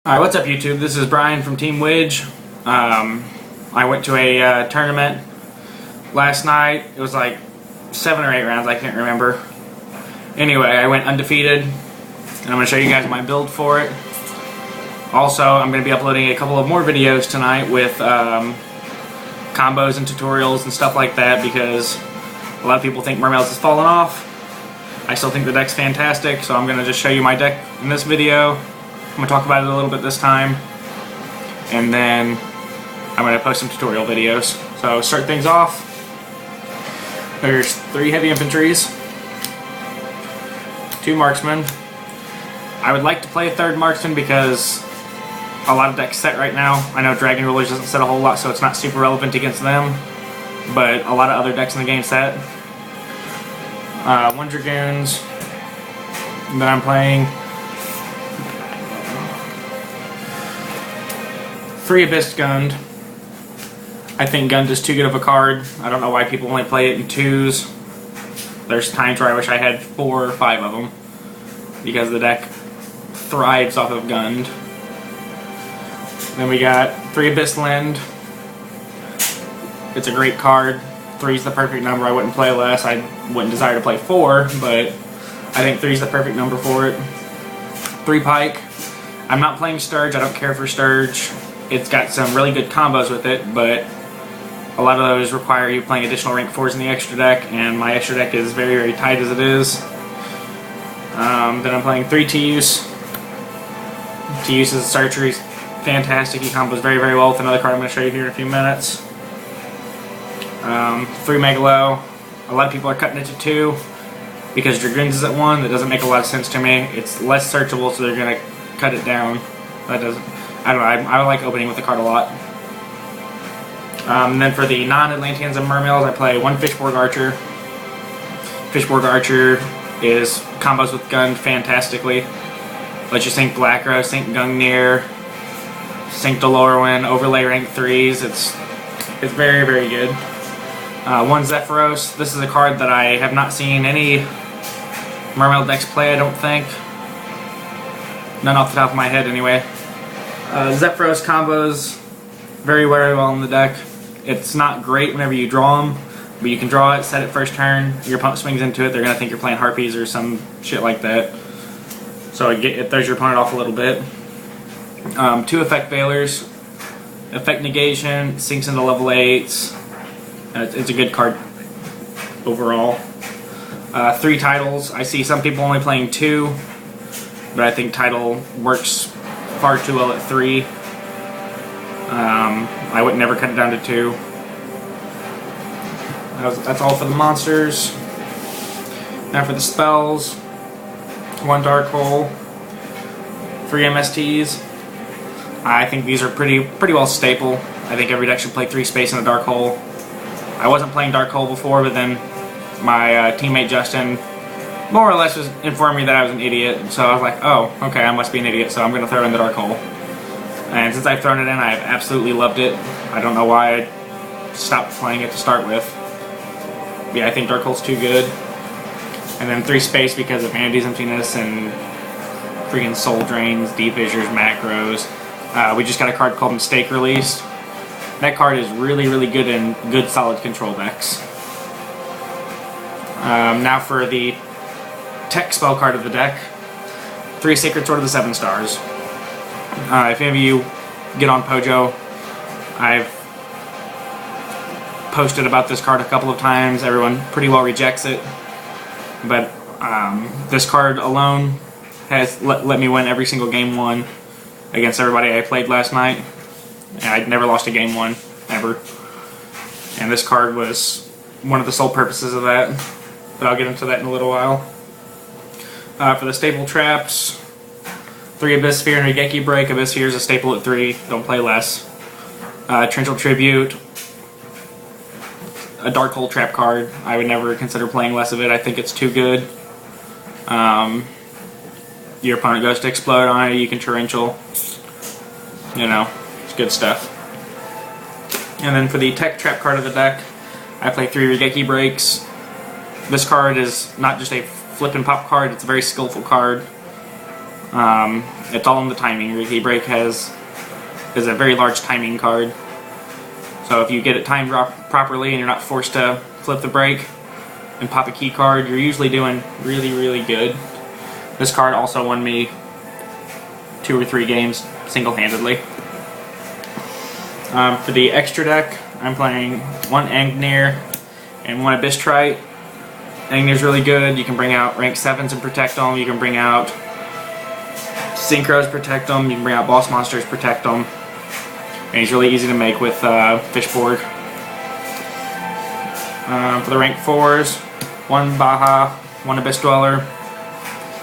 Alright, what's up YouTube? This is Brian from Team Widge. I went to a tournament last night. It was like 7 or 8 rounds, I can't remember. Anyway, I went undefeated, and I'm going to show you guys my build for it. Also, I'm going to be uploading a couple of more videos tonight with combos and tutorials and stuff like that, because a lot of people think Mermail's has fallen off. I still think the deck's fantastic, so I'm going to just show you my deck in this video. I'm going to talk about it a little bit this time, and then I'm going to post some tutorial videos. So start things off. There's 3 heavy infantries, 2 marksmen. I would like to play a 3rd marksman because a lot of decks set right now. I know Dragon Rulers doesn't set a whole lot, so it's not super relevant against them, but a lot of other decks in the game set. 1 Dragoons that I'm playing. 3 Abyss Gund. I think Gund is too good of a card. I don't know why people only play it in 2s. There's times where I wish I had 4 or 5 of them, because the deck thrives off of Gund. Then we got 3 Abyss Lend. It's a great card. 3 is the perfect number. I wouldn't play less. I wouldn't desire to play 4, but I think 3 is the perfect number for it. 3 Pike. I'm not playing Sturge. I don't care for Sturge. It's got some really good combos with it, but a lot of those require you playing additional rank 4s in the extra deck, and my extra deck is very, very tight as it is. Then I'm playing 3 T-Use. T-Use is Archery, fantastic. He combos very, very well with another card I'm going to show you here in a few minutes. 3 Megalo. A lot of people are cutting it to 2 because Dragoons is at 1. That doesn't make a lot of sense to me. It's less searchable, so they're going to cut it down. That doesn't. I don't know. I like opening with the card a lot. And then for the non-Atlanteans and Mermails, I play 1 Fishborg Archer. Fishborg Archer is combos with Gund fantastically. Lets you sync Blackrow, sync Gungnir, sync Delorwyn, overlay rank 3s. It's very, very good. 1 Zephyros. This is a card that I have not seen any Mermail decks play, I don't think. None off the top of my head, anyway. Zephyros combos very, very well in the deck. It's not great whenever you draw them, but you can draw it, set it first turn, your opponent swings into it, they're going to think you're playing Harpies or some shit like that. So it throws your opponent off a little bit. 2 Effect Veilers. Effect Negation, sinks into level 8s. It's a good card overall. 3 Titles. I see some people only playing 2, but I think Title works far too well at 3. I would never cut it down to 2. That's all for the monsters. Now for the spells. 1 Dark Hole. 3 MSTs. I think these are pretty well staple. I think every deck should play 3 Space and a Dark Hole. I wasn't playing Dark Hole before, but then my teammate Justin more or less was informing me that I was an idiot, so I was like, oh, okay, I must be an idiot, so I'm going to throw in the Dark Hole. And since I've thrown it in, I've absolutely loved it. I don't know why I stopped playing it to start with. Yeah, I think Dark Hole's too good. And then 3 Space because of Vanity's Emptiness and freaking Soul Drains, Deep Fissures, Macros. We just got a card called Mistake released. That card is really, really good in good, solid control decks. Now for the tech spell card of the deck. 3 Sacred Sword of the 7 Stars. If any of you get on Pojo, I've posted about this card a couple of times. Everyone pretty well rejects it. But this card alone has let me win every single game 1 against everybody I played last night. And I'd never lost a game 1, ever. And this card was one of the sole purposes of that. But I'll get into that in a little while. For the staple traps, 3 Abyss Sphere and Regeki Break. Abyss Sphere is a staple at 3. Don't play less. Torrential Tribute. A Dark Hole trap card. I would never consider playing less of it. I think it's too good. Your opponent goes to explode on it. You can Torrential. You know, it's good stuff. And then for the tech trap card of the deck, I play 3 Regeki Breaks. This card is not just a flip and pop card, it's a very skillful card. It's all in the timing. Your key break is a very large timing card. So if you get it timed properly and you're not forced to flip the break and pop a key card, you're usually doing really, really good. This card also won me 2 or 3 games single-handedly. For the extra deck, I'm playing 1 Angnir and 1 Abyss Trite. Angnir's really good. You can bring out rank 7s and protect them. You can bring out Synchros, protect them. You can bring out boss monsters, protect them. And he's really easy to make with Fishborg. For the rank 4s, 1 Baja, 1 Abyss Dweller.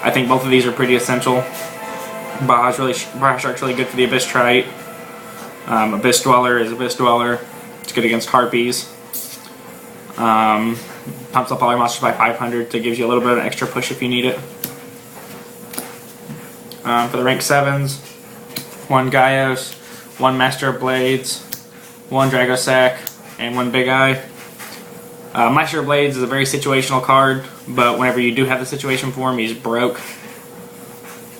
I think both of these are pretty essential. Baja Shark's really good for the Abyss Trite. Abyss Dweller is Abyss Dweller. It's good against Harpies. Pumps up all your monsters by 500, so it gives you a little bit of an extra push if you need it. For the rank 7s, 1 Gaios, 1 Master of Blades, 1 Dragosac, and 1 Big Eye. Master of Blades is a very situational card, but whenever you do have the situation for him, he's broke.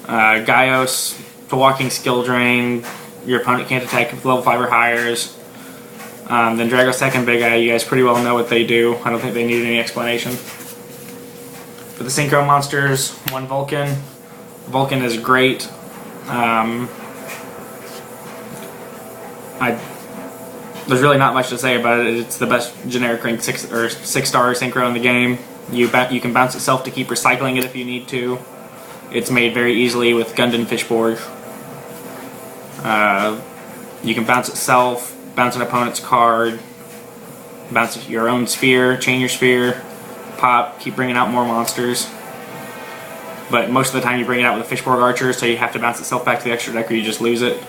Gaios, the walking skill drain, your opponent can't attack with level 5 or higher. Then Dragosac and Big Eye, you guys pretty well know what they do. I don't think they need any explanation. For the Synchro monsters, 1 Vulcan. Vulcan is great. There's really not much to say about it. It's the best generic rank 6-star synchro in the game. You can bounce itself to keep recycling it if you need to. It's made very easily with Gundam Fishborg. You can bounce itself, bounce an opponent's card, bounce your own sphere, chain your sphere, pop, keep bringing out more monsters. But most of the time you bring it out with a Fishborg Archer, so you have to bounce itself back to the extra deck or you just lose it.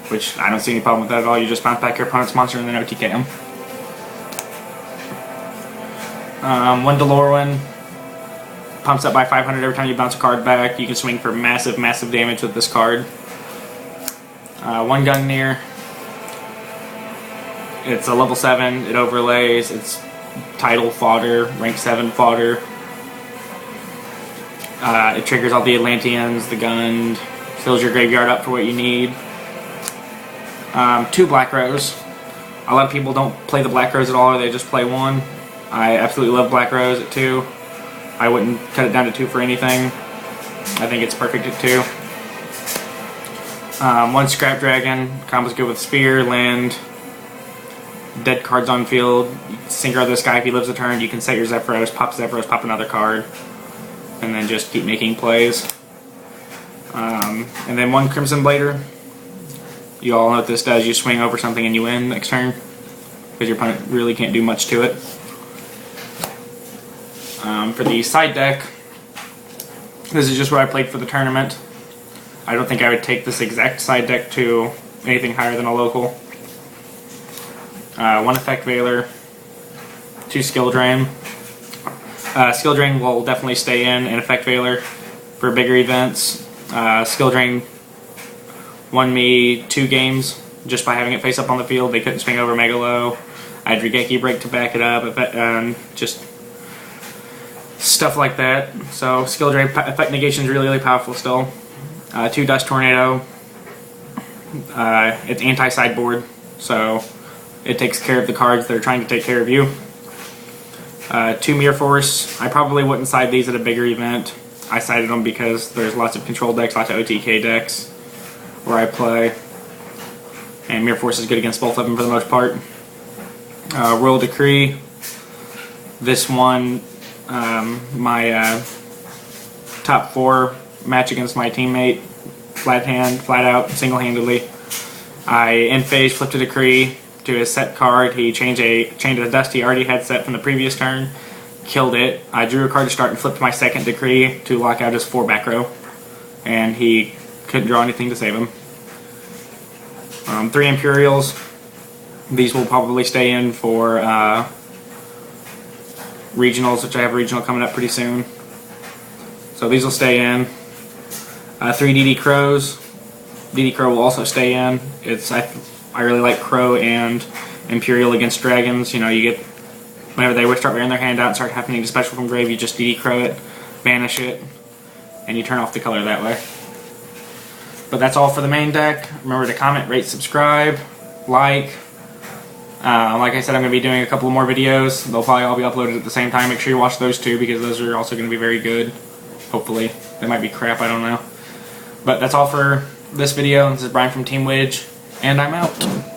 Which I don't see any problem with that at all. You just bounce back your opponent's monster and then OTK him. 1 Delorwyn. Pumps up by 500 every time you bounce a card back. You can swing for massive, massive damage with this card. 1 Gungnir. It's a level 7. It overlays. It's title fodder, rank 7 fodder. It triggers all the Atlanteans, the Gund, fills your graveyard up for what you need. 2 Black Rose. A lot of people don't play the Black Rose at all, or they just play 1. I absolutely love Black Rose at 2. I wouldn't cut it down to 2 for anything. I think it's perfect at 2. 1 Scrap Dragon. Combo's good with Spear, Land, dead cards on field. You synchro this guy if he lives a turn. You can set your Zephyros, pop another card, and then just keep making plays. And then 1 Crimson Blader. You all know what this does. You swing over something and you win next turn, because your opponent really can't do much to it. For the side deck, this is just what I played for the tournament. I don't think I would take this exact side deck to anything higher than a local. 1 Effect Veiler, 2 Skill Drain. Skill Drain will definitely stay in Effect Veiler for bigger events. Skill Drain won me 2 games just by having it face up on the field. They couldn't swing over Megalo. I had Regeki break to back it up, just stuff like that. So Skill Drain effect negation is really, really powerful still. 2 Dust Tornado. It's anti-sideboard, so it takes care of the cards that are trying to take care of you. 2 Mirror Force. I probably wouldn't side these at a bigger event. I sided them because there's lots of control decks, lots of OTK decks where I play, and Mirror Force is good against both of them for the most part. Royal Decree. This one, my top 4 match against my teammate, flat out, single-handedly. I end phase, flipped a Decree to his set card. He changed a dust he already had set from the previous turn, killed it. I drew a card to start and flipped my second Decree to lock out his 4 back row, and he couldn't draw anything to save him. 3 Imperials. These will probably stay in for regionals, which I have a regional coming up pretty soon. So these will stay in. 3 DD Crows. DD Crow will also stay in. I really like Crow and Imperial against dragons. You know, you get, whenever they start wearing their hand out and start happening to special from grave, you just DD Crow it, banish it, and you turn off the color that way. But that's all for the main deck. Remember to comment, rate, subscribe, like. Like I said, I'm going to be doing a couple more videos. They'll probably all be uploaded at the same time. Make sure you watch those too, because those are also going to be very good. Hopefully. They might be crap, I don't know. But that's all for this video. This is Brian from Team Widge, and I'm out.